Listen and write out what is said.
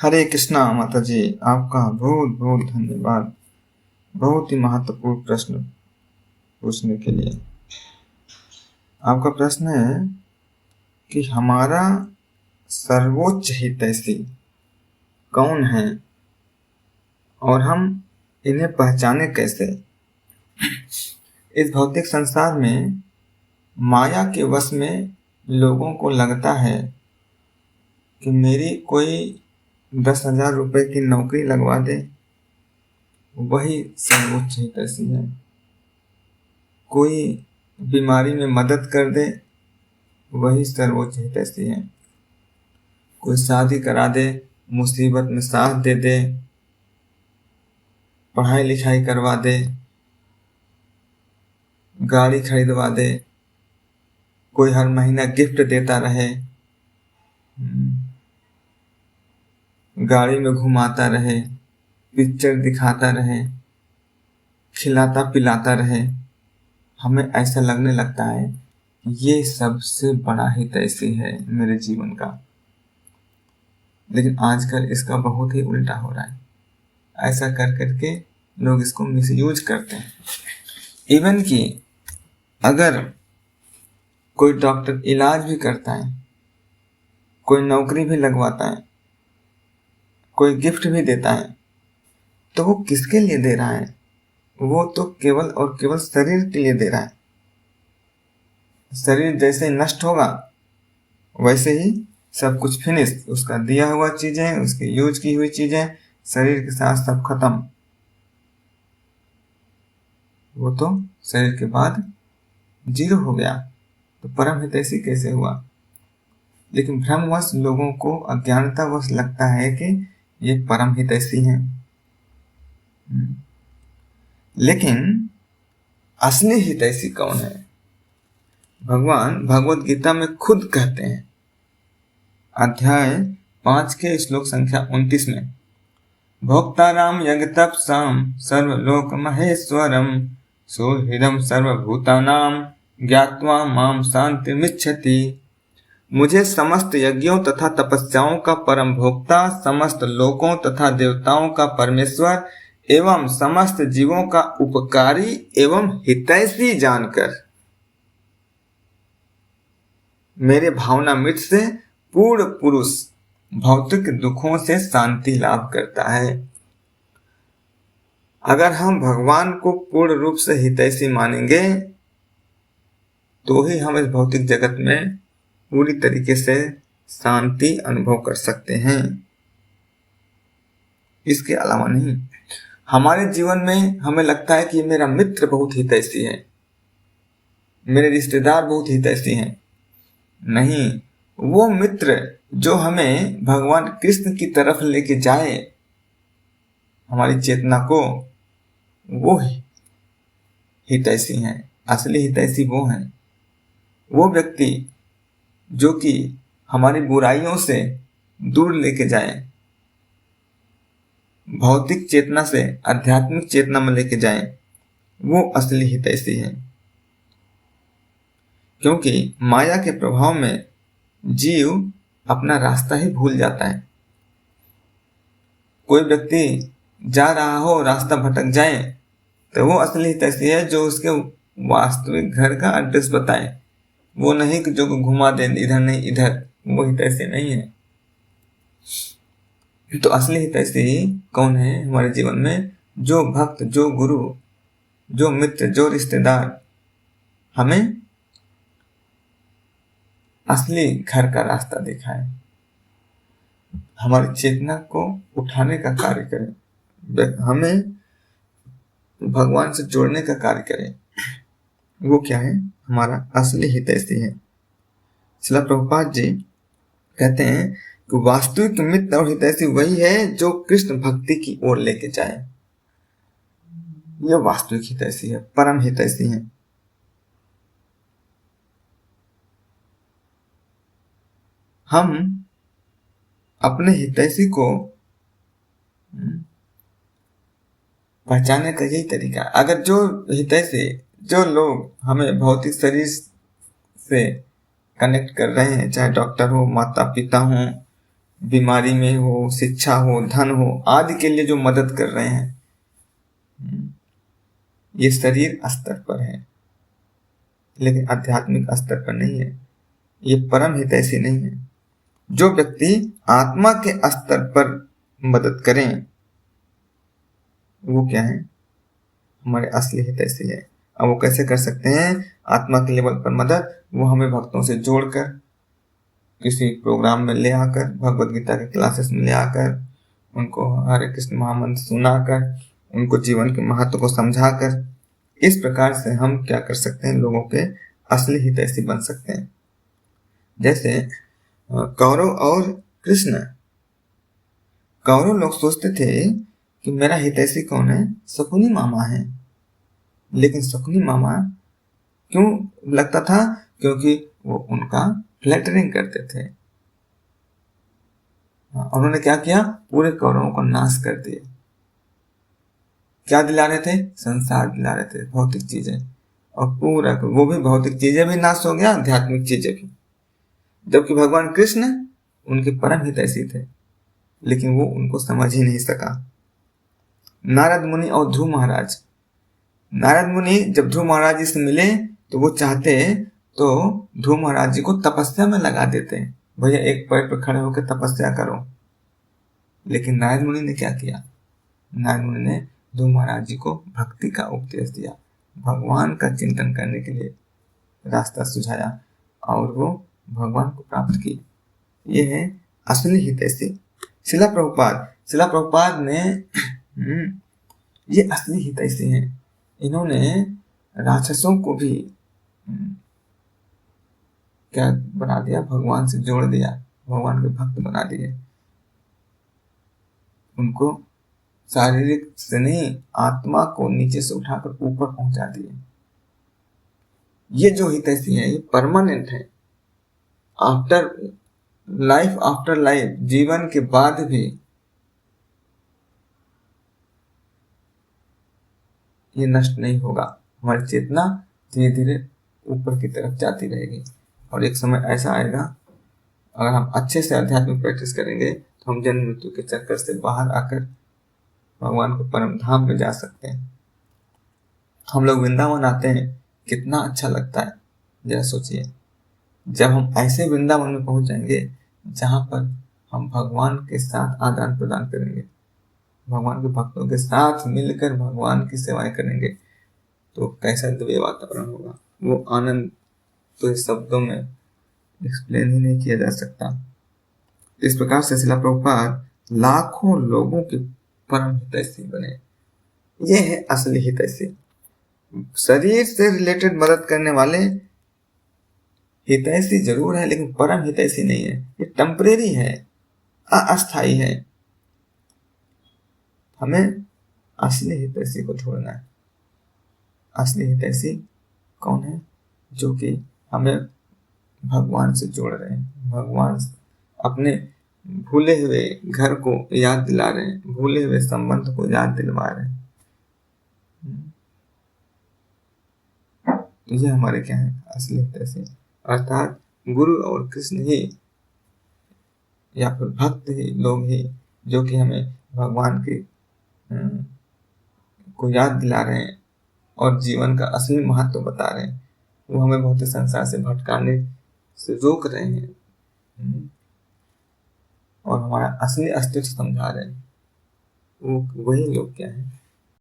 हरे कृष्णा माता जी, आपका बहुत बहुत धन्यवाद। बहुत ही महत्वपूर्ण प्रश्न पूछने के लिए। आपका प्रश्न है कि हमारा सर्वोच्च हितैषी कौन है और हम इन्हें पहचाने कैसे। इस भौतिक संसार में माया के वश में लोगों को लगता है कि मेरी कोई 10,000 रुपए की नौकरी लगवा दे, वही सर्वोच्च हितैषी है। कोई बीमारी में मदद कर दे, वही सर्वोच्च हितैषी है। कोई शादी करा दे, मुसीबत में साथ दे दे, पढ़ाई लिखाई करवा दे, गाड़ी खरीदवा दे, कोई हर महीना गिफ्ट देता रहे, गाड़ी में घुमाता रहे, पिक्चर दिखाता रहे, खिलाता पिलाता रहे, हमें ऐसा लगने लगता है ये सबसे बड़ा हितैषी है मेरे जीवन का। लेकिन आजकल इसका बहुत ही उल्टा हो रहा है। ऐसा कर करके लोग इसको मिसयूज करते हैं। इवन कि अगर कोई डॉक्टर इलाज भी करता है, कोई नौकरी भी लगवाता है, कोई गिफ्ट भी देता है, तो वो किसके लिए दे रहा है? वो तो केवल और केवल शरीर के लिए दे रहा है। शरीर जैसे नष्ट होगा वैसे ही सब कुछ फिनिश, उसका दिया हुआ चीजें, उसकी यूज की हुई चीजें शरीर के साथ सब खत्म। वो तो शरीर के बाद जीरो हो गया, तो परम हितैषी कैसे हुआ? लेकिन भ्रमवश लोगों को, अज्ञानतावश लगता है कि ये परम हितैषी हैं। लेकिन असली हितैषी कौन है? भगवान भगवत गीता में खुद कहते हैं, अध्याय 5 के श्लोक संख्या 29 में, भोक्ताराम यज्ञतपसाम सर्वलोक महेश्वरम सुहृदम सर्वभूतानाम ज्ञात्वा माम शांतिमिच्छति। मुझे समस्त यज्ञों तथा तपस्याओं का परम भोक्ता, समस्त लोकों तथा देवताओं का परमेश्वर एवं समस्त जीवों का उपकारी एवं हितैषी जानकर मेरे भावनामृत से पूर्ण पुरुष भौतिक दुखों से शांति लाभ करता है। अगर हम भगवान को पूर्ण रूप से हितैषी मानेंगे तो ही हम इस भौतिक जगत में पूरी तरीके से शांति अनुभव कर सकते हैं, इसके अलावा नहीं। हमारे जीवन में हमें लगता है कि मेरा मित्र बहुत हितैषी है, मेरे रिश्तेदार बहुत हितैषी हैं। नहीं, वो मित्र जो हमें भगवान कृष्ण की तरफ लेके जाए, हमारी चेतना को, वो हितैषी हैं। असली हितैषी वो हैं। वो व्यक्ति जो कि हमारी बुराइयों से दूर लेके जाए, भौतिक चेतना से आध्यात्मिक चेतना में लेके जाए, वो असली हितैषी है। क्योंकि माया के प्रभाव में जीव अपना रास्ता ही भूल जाता है। कोई व्यक्ति जा रहा हो, रास्ता भटक जाए, तो वो असली हितैषी है जो उसके वास्तविक घर का एड्रेस बताए, वो नहीं कि जो घुमा दे इधर नहीं इधर, वो हितैषी नहीं है। तो असली हितैषी कौन है हमारे जीवन में? जो भक्त, जो गुरु, जो मित्र, जो रिश्तेदार हमें असली घर का रास्ता दिखाए, हमारी चेतना को उठाने का कार्य करें, हमें भगवान से जोड़ने का कार्य करें। वो क्या है? हमारा असली हितैषी है। श्रील प्रभुपाद जी कहते हैं कि वास्तविक मित्र और हितैषी वही है जो कृष्ण भक्ति की ओर लेके जाए। यह वास्तविक हितैषी है, परम हितैषी है। हम अपने हितैषी को पहचानने का यही तरीका। अगर जो हितैषी, जो लोग हमें भौतिक शरीर से कनेक्ट कर रहे हैं, चाहे डॉक्टर हो, माता पिता हो, बीमारी में हो, शिक्षा हो, धन हो आदि के लिए जो मदद कर रहे हैं, ये शरीर स्तर पर है, लेकिन आध्यात्मिक स्तर पर नहीं है। ये परम हितैषी नहीं है। जो व्यक्ति आत्मा के स्तर पर मदद करें वो क्या है, हमारे असली हितैषी है। अब वो कैसे कर सकते हैं आत्मा के लेवल पर मदद? वो हमें भक्तों से जोड़कर, किसी प्रोग्राम में ले आकर, भगवत गीता के क्लासेस में ले आकर, उनको हरे कृष्ण महामंत्र सुनाकर, उनको जीवन के महत्व को समझाकर, इस प्रकार से हम क्या कर सकते हैं, लोगों के असली हितैषी बन सकते हैं। जैसे कौरव और कृष्ण, कौरव लोग सोचते थे कि मेरा हितैषी कौन है, शकुनी मामा है। लेकिन शकुनी मामा क्यों लगता था? क्योंकि वो उनका फ्लैटरिंग करते थे। उन्होंने क्या किया, पूरे कौरवों को नाश कर दिया। क्या दिला रहे थे? संसार दिला रहे थे, भौतिक चीजें, और पूरा वो भी भौतिक चीजें भी नाश हो गया, आध्यात्मिक चीजें भी। जबकि भगवान कृष्ण उनके परम हितैषी थे, लेकिन वो उनको समझ ही नहीं सका। नारद मुनि और ध्रुव महाराज, नारद मुनि जब ध्रुव महाराज जी से मिले तो वो चाहते तो ध्रुव महाराज जी को तपस्या में लगा देते, भैया एक पैर पर खड़े होकर तपस्या करो। लेकिन नारद मुनि ने क्या किया, नारद मुनि ने ध्रुव महाराज जी को भक्ति का उपदेश दिया, भगवान का चिंतन करने के लिए रास्ता सुझाया, और वो भगवान को प्राप्त की। ये है असली हितैषी। शिला प्रभुपाद ने ये असली हितैषी हैं। इन्होंने राक्षसों को भी क्या बना दिया, भगवान से जोड़ दिया, भगवान के भक्त बना दिए। उनको शारीरिक से नहीं, आत्मा को नीचे से उठाकर ऊपर पहुंचा दिए। ये जो हितैषी है ये परमानेंट है। आफ्टर लाइफ, जीवन के बाद भी ये नष्ट नहीं होगा। हमारी चेतना धीरे धीरे ऊपर की तरफ जाती रहेगी, और एक समय ऐसा आएगा, अगर हम अच्छे से आध्यात्मिक प्रैक्टिस करेंगे तो हम जन्म मृत्यु के चक्कर से बाहर आकर भगवान को परम धाम में जा सकते हैं। हम लोग वृंदावन आते हैं, कितना अच्छा लगता है। जरा सोचिए, जब हम ऐसे वृंदावन में पहुंच जाएंगे जहां पर हम भगवान के साथ आदान प्रदान करेंगे, भगवान के भक्तों के साथ मिलकर भगवान की सेवाएं करेंगे, तो कैसा दिव्य वातावरण होगा। वो आनंद तो इस शब्दों में एक्सप्लेन ही नहीं किया जा सकता। इस प्रकार से शिला प्रभुपाद लाखों लोगों के परम हितैषी बने। ये है असली हितैषी। शरीर से रिलेटेड मदद करने वाले हितैषी जरूर है, लेकिन परम हितैषी नहीं है। ये टेम्परेरी है, अस्थायी है। हमें असली हितैषी को ढूंढना है। असली हितैषी कौन है? जो कि हमें भगवान से जोड़ रहे हैं, भगवान अपने भूले हुए घर को याद दिला रहे हैं, भूले हुए संबंध को याद दिलवा रहे हैं। ये हमारे क्या है, असली हितैषी। अर्थात गुरु और कृष्ण ही, या फिर भक्त ही लोग ही, जो कि हमें भगवान की को याद दिला रहे हैं और जीवन का असली महत्व बता रहे हैं। वो हमें भौतिक संसार से भटकाने से रोक रहे हैं और हमारा असली अस्तित्व समझा रहे हैं। वो वही लोग क्या है,